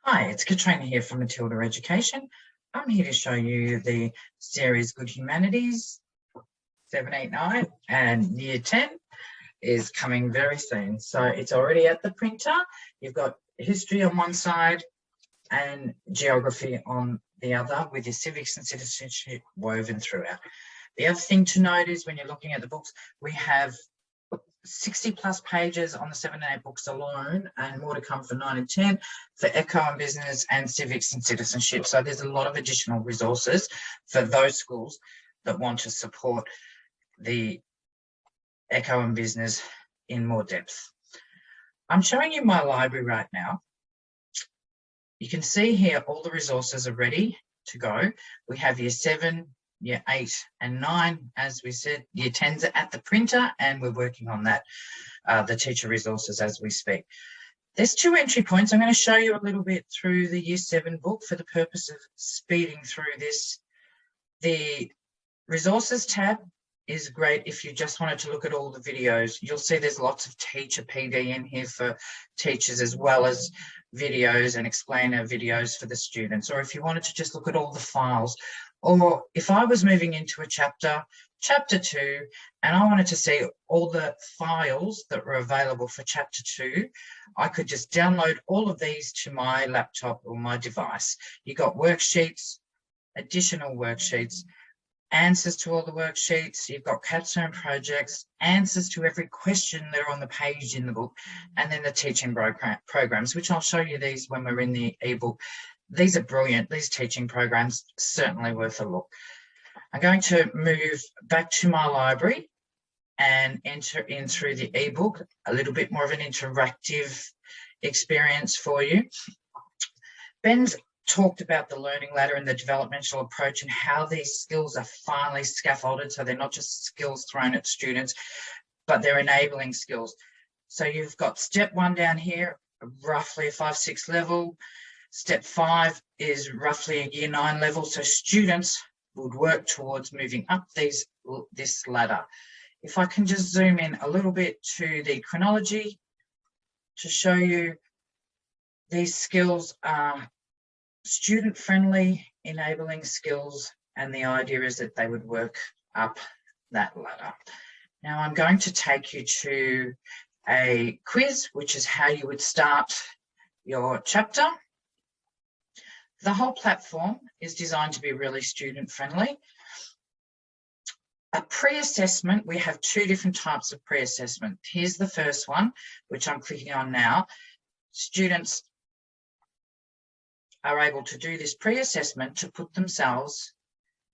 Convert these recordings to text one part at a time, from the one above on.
Hi, it's Katrina here from Matilda Education. I'm here to show you the series Good Humanities 7, 8, 9 and Year 10 is coming very soon. So it's already at the printer. You've got history on one side and geography on the other with your civics and citizenship woven throughout. The other thing to note is when you're looking at the books, we have 60 plus pages on the 7 and 8 books alone, and more to come for 9 and 10 for eco and business and civics and citizenship. So there's a lot of additional resources for those schools that want to support the eco and business in more depth. I'm showing you my library right now. You can see here all the resources are ready to go. We have year 7, year 8 and 9, as we said. Year 10's are at the printer and we're working on that, the teacher resources as we speak. There's 2 entry points. I'm going to show you a little bit through the year 7 book for the purpose of speeding through this. The resources tab is great if you just wanted to look at all the videos. You'll see there's lots of teacher PD in here for teachers, as well as videos and explainer videos for the students. Or if you wanted to just look at all the files, or if I was moving into a chapter 2, and I wanted to see all the files that were available for chapter 2, I could just download all of these to my laptop or my device. You got worksheets, additional worksheets, answers to all the worksheets, you've got capstone projects, answers to every question that are on the page in the book, and then the teaching programs, which I'll show you these when we're in the ebook. These are brilliant. These teaching programs, certainly worth a look. I'm going to move back to my library and enter in through the ebook, a little bit more of an interactive experience for you. Ben's talked about the learning ladder and the developmental approach and how these skills are finally scaffolded, so they're not just skills thrown at students, but they're enabling skills. So you've got step 1 down here, roughly a 5-6 level. Step 5 is roughly a year 9 level, so students would work towards moving up this ladder. If I can just zoom in a little bit to the chronology to show you, these skills are student-friendly, enabling skills, and the idea is that they would work up that ladder. Now I'm going to take you to a quiz, which is how you would start your chapter. The whole platform is designed to be really student-friendly. A pre-assessment, we have 2 different types of pre-assessment. Here's the first one, which I'm clicking on now. Students are able to do this pre-assessment to put themselves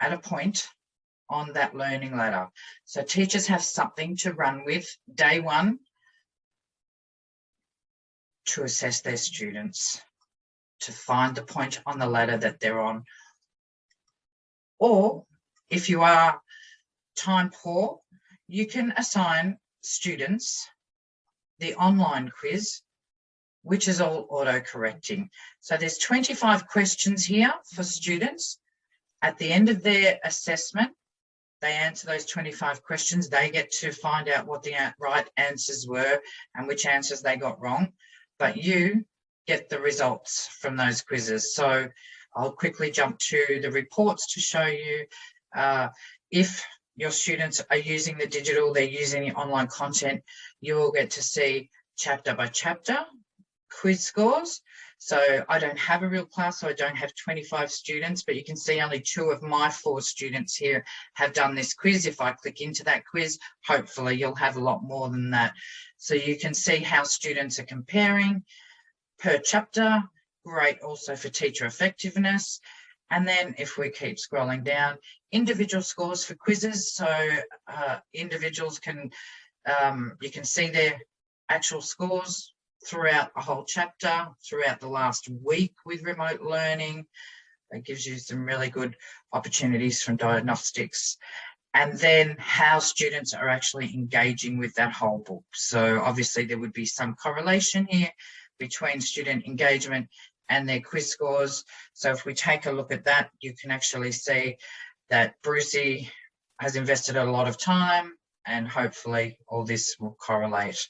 at a point on that learning ladder. So teachers have something to run with day 1 to assess their students, to find the point on the ladder that they're on. Or if you are time poor, you can assign students the online quiz, which is all auto-correcting. So there's 25 questions here for students. At the end of their assessment, they answer those 25 questions. They get to find out what the right answers were and which answers they got wrong. But you get the results from those quizzes. So I'll quickly jump to the reports to show you if your students are using the digital, they're using the online content, you will get to see chapter by chapter quiz scores. So I don't have a real class, so I don't have 25 students, but you can see only 2 of my 4 students here have done this quiz. If I click into that quiz, hopefully you'll have a lot more than that. So you can see how students are comparing per chapter. Great also for teacher effectiveness. And then if we keep scrolling down, individual scores for quizzes. So individuals can, you can see their actual scores throughout a whole chapter, throughout the last week with remote learning. That gives you some really good opportunities from diagnostics. And then how students are actually engaging with that whole book. So obviously there would be some correlation here between student engagement and their quiz scores. So if we take a look at that, you can actually see that Brucey has invested a lot of time, and hopefully all this will correlate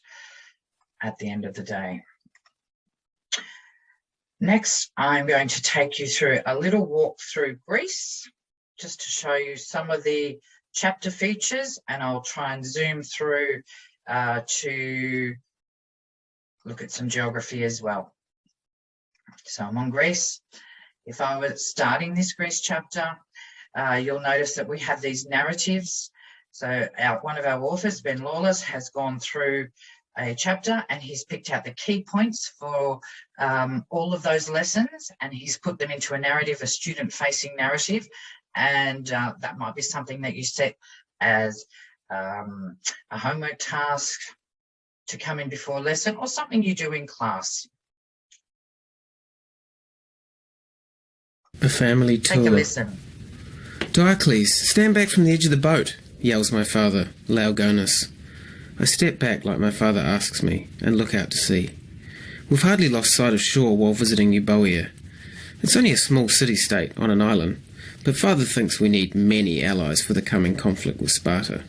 at the end of the day. Next, I'm going to take you through a little walk through Greece, just to show you some of the chapter features, and I'll try and zoom through to look at some geography as well. So I'm on Greece. If I was starting this Greece chapter, you'll notice that we have these narratives. So one of our authors, Ben Lawless, has gone through a chapter and he's picked out the key points for all of those lessons, and he's put them into a narrative, a student-facing narrative, and that might be something that you set as a homework task to come in before a lesson, or something you do in class. A family tour. Take a listen. Diocles, stand back from the edge of the boat, yells my father, Laogonus. I step back like my father asks me and look out to sea. We've hardly lost sight of shore while visiting Euboea. It's only a small city-state on an island, but father thinks we need many allies for the coming conflict with Sparta.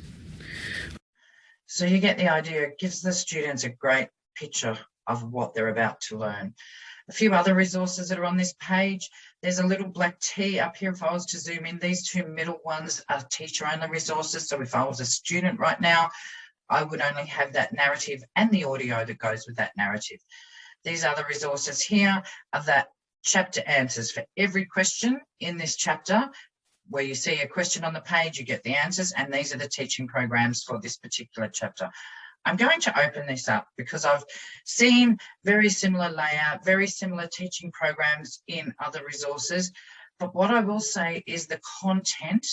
So you get the idea. It gives the students a great picture of what they're about to learn. A few other resources that are on this page. There's a little black T up here. If I was to zoom in, these two middle ones are teacher-only resources. So if I was a student right now, I would only have that narrative and the audio that goes with that narrative. These other resources here are that chapter answers for every question in this chapter. Where you see a question on the page, you get the answers, and these are the teaching programs for this particular chapter. I'm going to open this up because I've seen very similar layout, very similar teaching programs in other resources. But what I will say is the content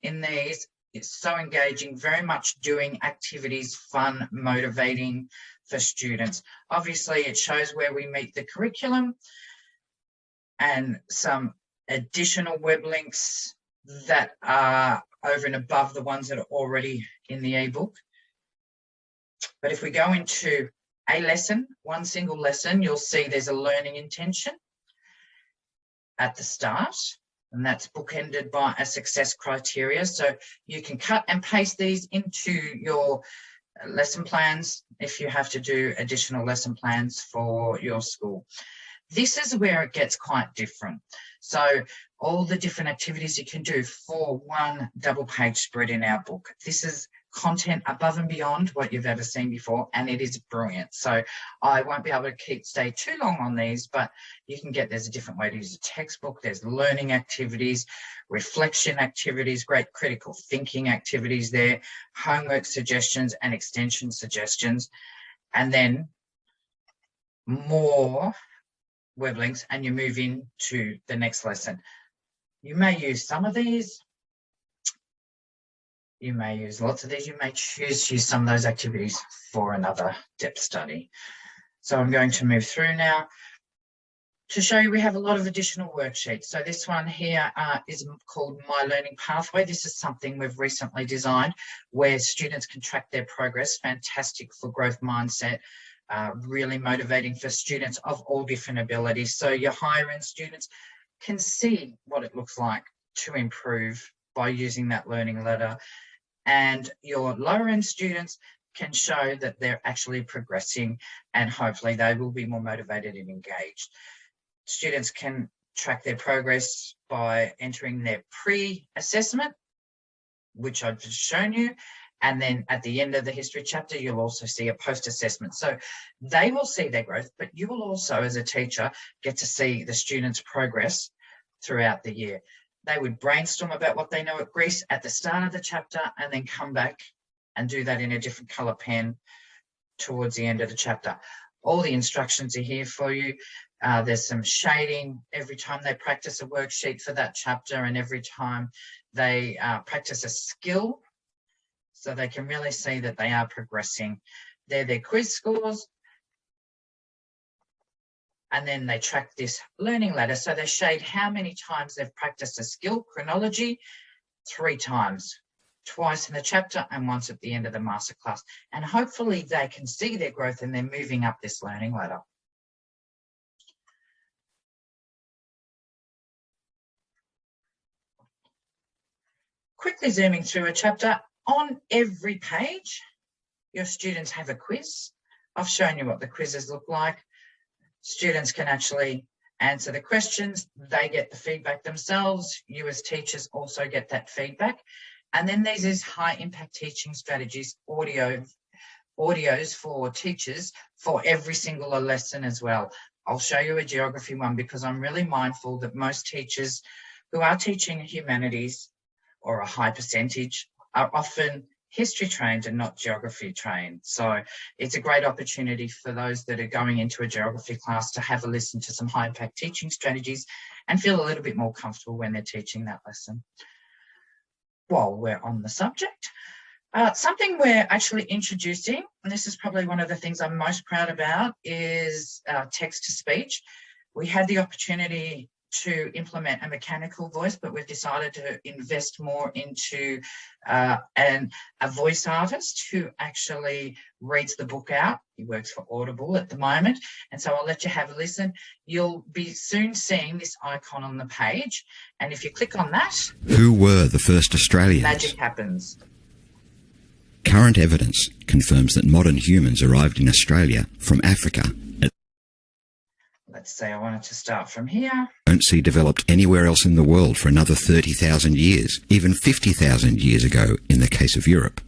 in these is so engaging, very much doing activities, fun, motivating for students. Obviously, it shows where we meet the curriculum and some additional web links that are over and above the ones that are already in the ebook. But if we go into a lesson, one single lesson, you'll see there's a learning intention at the start, and that's bookended by a success criteria. So you can cut and paste these into your lesson plans if you have to do additional lesson plans for your school. This is where it gets quite different. So all the different activities you can do for one double page spread in our book. This is content above and beyond what you've ever seen before, and it is brilliant. So I won't be able to stay too long on these, but you can get, there's a different way to use a textbook. There's learning activities, reflection activities, great critical thinking activities there, homework suggestions and extension suggestions, and then more web links, and you move into the next lesson. You may use some of these, you may use lots of these, you may choose to use some of those activities for another depth study. So I'm going to move through now to show you we have a lot of additional worksheets. So this one here is called My Learning Pathway. This is something we've recently designed where students can track their progress. Fantastic for growth mindset. Really motivating for students of all different abilities. So your higher end students can see what it looks like to improve by using that learning ladder. And your lower end students can show that they're actually progressing, and hopefully they will be more motivated and engaged. Students can track their progress by entering their pre-assessment, which I've just shown you. And then at the end of the history chapter, you'll also see a post-assessment. So they will see their growth, but you will also, as a teacher, get to see the students' progress throughout the year. They would brainstorm about what they know at Greece at the start of the chapter, and then come back and do that in a different colour pen towards the end of the chapter. All the instructions are here for you. There's some shading every time they practice a worksheet for that chapter, and every time they practice a skill, so they can really see that they are progressing. They're their quiz scores. And then they track this learning ladder. So they shade how many times they've practiced a skill, chronology, 3 times, twice in the chapter and once at the end of the masterclass. And hopefully they can see their growth and they're moving up this learning ladder. Quickly zooming through a chapter, on every page, your students have a quiz. I've shown you what the quizzes look like. Students can actually answer the questions, they get the feedback themselves. You as teachers also get that feedback. And then there's these high impact teaching strategies, audios for teachers for every single lesson as well. I'll show you a geography one because I'm really mindful that most teachers who are teaching humanities, or a high percentage, are often history trained and not geography trained. So it's a great opportunity for those that are going into a geography class to have a listen to some high impact teaching strategies and feel a little bit more comfortable when they're teaching that lesson. While we're on the subject, something we're actually introducing, and this is probably one of the things I'm most proud about, is text to speech. We had the opportunity to implement a mechanical voice, but we've decided to invest more into a voice artist who actually reads the book out. He works for Audible at the moment, and so I'll let you have a listen. You'll be soon seeing this icon on the page, and if you click on that, who were the first Australians? Magic happens. Current evidence confirms that modern humans arrived in Australia from Africa. Let's say I wanted to start from here. Don't see developed anywhere else in the world for another 30,000 years, even 50,000 years ago in the case of Europe.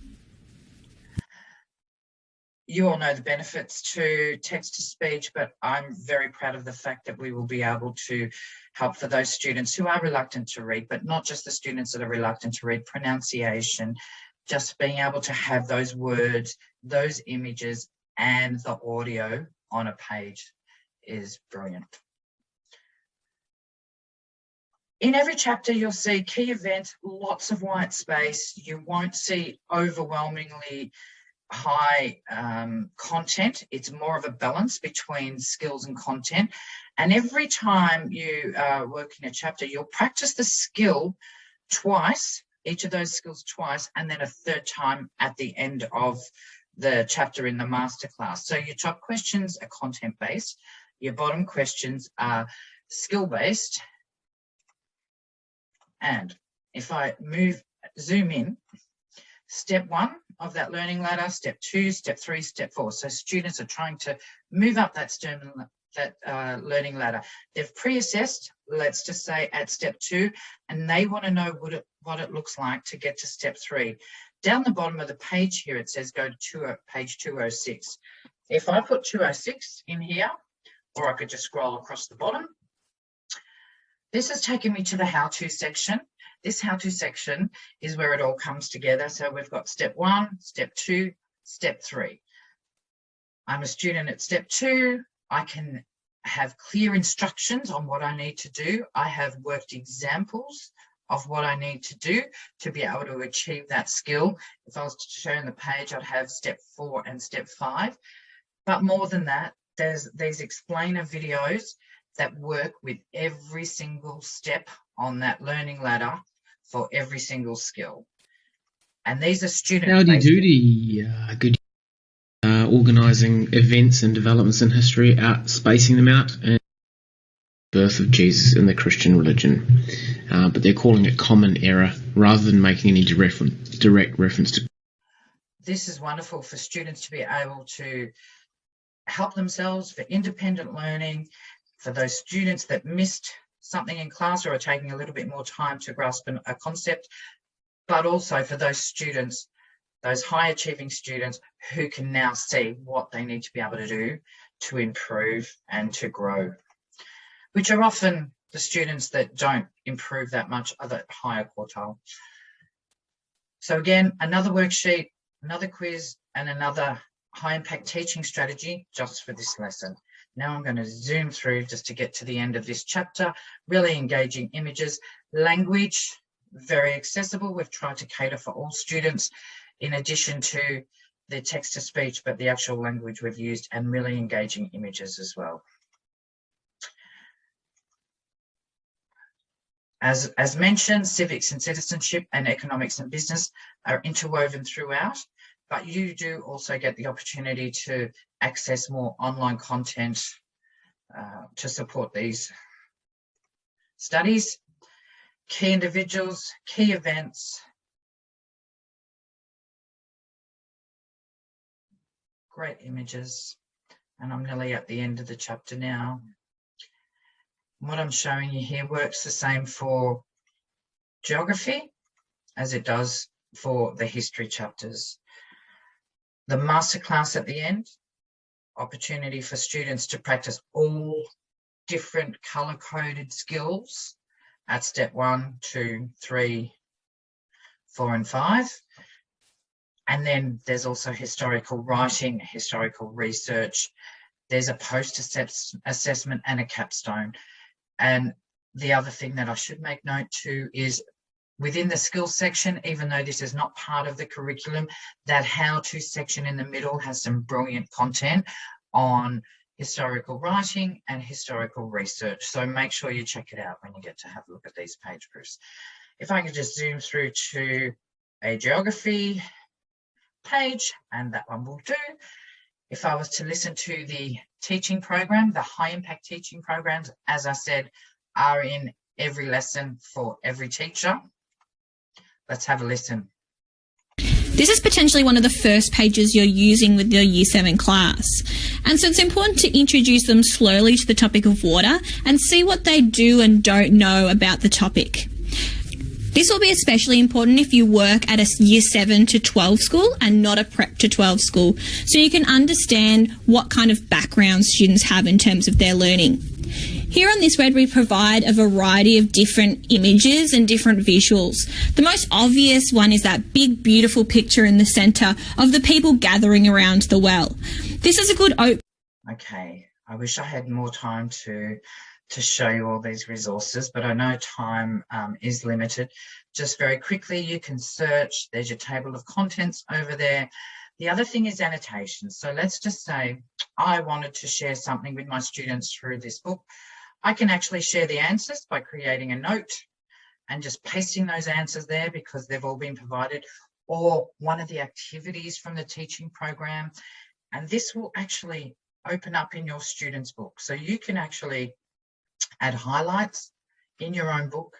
You all know the benefits to text-to-speech, but I'm very proud of the fact that we will be able to help for those students who are reluctant to read, but not just the students that are reluctant to read, pronunciation, just being able to have those words, those images, and the audio on a page is brilliant. In every chapter, you'll see key events, lots of white space. You won't see overwhelmingly high content. It's more of a balance between skills and content. And every time you work in a chapter, you'll practice the skill twice, each of those skills twice, and then a third time at the end of the chapter in the masterclass. So your top questions are content-based. Your bottom questions are skill-based. And if I zoom in, step 1 of that learning ladder, step 2, step 3, step 4. So students are trying to move up that learning ladder. They've pre-assessed, let's just say at step 2, and they want to know what it looks like to get to step 3. Down the bottom of the page here, it says go to page 206. If I put 206 in here, or I could just scroll across the bottom, this has taken me to the how-to section. This how-to section is where it all comes together. So we've got step 1, step 2, step 3. I'm a student at step 2. I can have clear instructions on what I need to do. I have worked examples of what I need to do to be able to achieve that skill. If I was to show on the page, I'd have step 4 and step 5. But more than that, there's these explainer videos that work with every single step on that learning ladder for every single skill. And these are student. Howdy doody, good. Organising events and developments in history, spacing them out, and birth of Jesus in the Christian religion. But they're calling it common era rather than making any direct reference to. This is wonderful for students to be able to help themselves, for independent learning, for those students that missed something in class or are taking a little bit more time to grasp a concept, but also for those students, those high achieving students who can now see what they need to be able to do to improve and to grow, which are often the students that don't improve that much are the higher quartile. So again, another worksheet, another quiz, and another high impact teaching strategy just for this lesson. Now I'm going to zoom through just to get to the end of this chapter. Really engaging images. Language, very accessible. We've tried to cater for all students in addition to the text to speech, but the actual language we've used, and really engaging images as well. As mentioned, civics and citizenship and economics and business are interwoven throughout, but you do also get the opportunity to access more online content to support these studies. Key individuals, key events, great images, and I'm nearly at the end of the chapter now. what I'm showing you here works the same for geography as it does for the history chapters. The masterclass at the end, opportunity for students to practice all different color-coded skills at step 1, 2, 3, 4 and 5. And then there's also historical writing, historical research. There's a post-assessment and a capstone. And the other thing that I should make note to is within the skills section, even though this is not part of the curriculum, that how-to section in the middle has some brilliant content on historical writing and historical research. So make sure you check it out when you get to have a look at these page proofs. If I could just zoom through to a geography page, and that one will do. If I was to listen to the teaching program, the high impact teaching programs, as I said, are in every lesson for every teacher. Let's have a listen. This is potentially one of the first pages you're using with your Year 7 class. And so it's important to introduce them slowly to the topic of water and see what they do and don't know about the topic. This will be especially important if you work at a Year 7 to 12 school and not a Prep to 12 school, so you can understand what kind of background students have in terms of their learning. Here on this web, we provide a variety of different images and different visuals. The most obvious one is that big, beautiful picture in the centre of the people gathering around the well. This is a good Okay, I wish I had more time to show you all these resources, but I know time is limited. Just very quickly, you can search. There's your table of contents over there. The other thing is annotations. So let's just say I wanted to share something with my students through this book. I can actually share the answers by creating a note and just pasting those answers there because they've all been provided, or one of the activities from the teaching program. And this will actually open up in your student's book. So you can actually add highlights in your own book,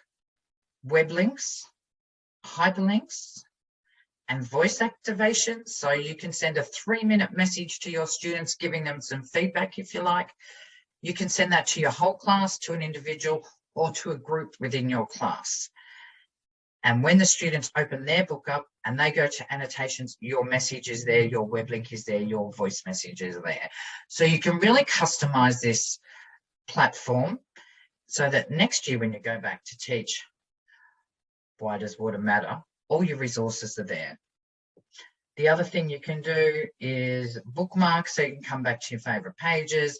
web links, hyperlinks, and voice activation. So you can send a 3-minute message to your students, giving them some feedback if you like. You can send that to your whole class, to an individual, or to a group within your class. And when the students open their book up and they go to annotations, your message is there, your web link is there, your voice message is there. So you can really customize this platform so that next year when you go back to teach, why does water matter? All your resources are there. The other thing you can do is bookmark, so you can come back to your favorite pages.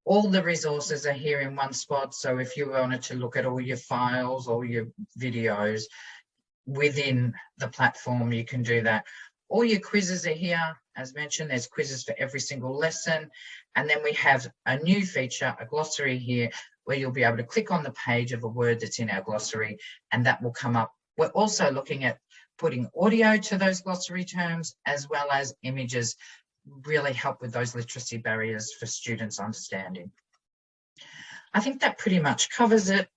All the resources are here in one spot. So if you wanted to look at all your files, all your videos within the platform, you can do that. All your quizzes are here. As mentioned, there's quizzes for every single lesson. And then we have a new feature, a glossary here, where you'll be able to click on the page of a word that's in our glossary, and that will come up. We're also looking at putting audio to those glossary terms, as well as images, really help with those literacy barriers for students' understanding. I think that pretty much covers it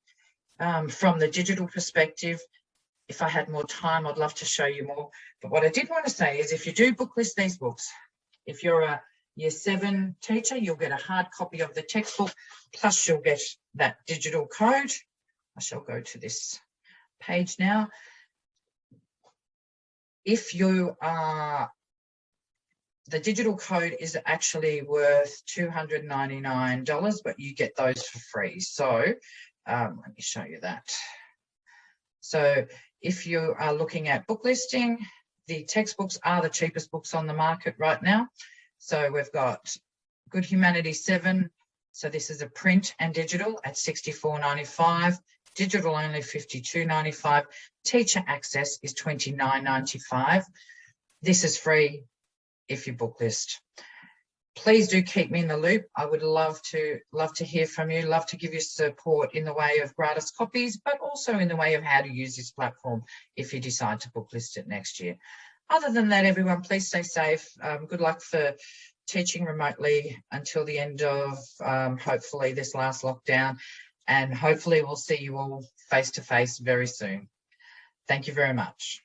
from the digital perspective. If I had more time, I'd love to show you more. But what I did want to say is if you do book list these books, if you're a Year 7 teacher, you'll get a hard copy of the textbook, plus you'll get that digital code. I shall go to this page now. If you are, the digital code is actually worth $299, but you get those for free. So let me show you that. So if you are looking at book listing, the textbooks are the cheapest books on the market right now. So we've got Good Humanities 7. So this is a print and digital at $64.95. Digital only $52.95. Teacher access is $29.95. This is free if you book list. Please do keep me in the loop. I would love to hear from you, love to give you support in the way of gratis copies, but also in the way of how to use this platform if you decide to book list it next year. Other than that, everyone, please stay safe. Good luck for teaching remotely until the end of hopefully this last lockdown, and hopefully we'll see you all face to face very soon. Thank you very much.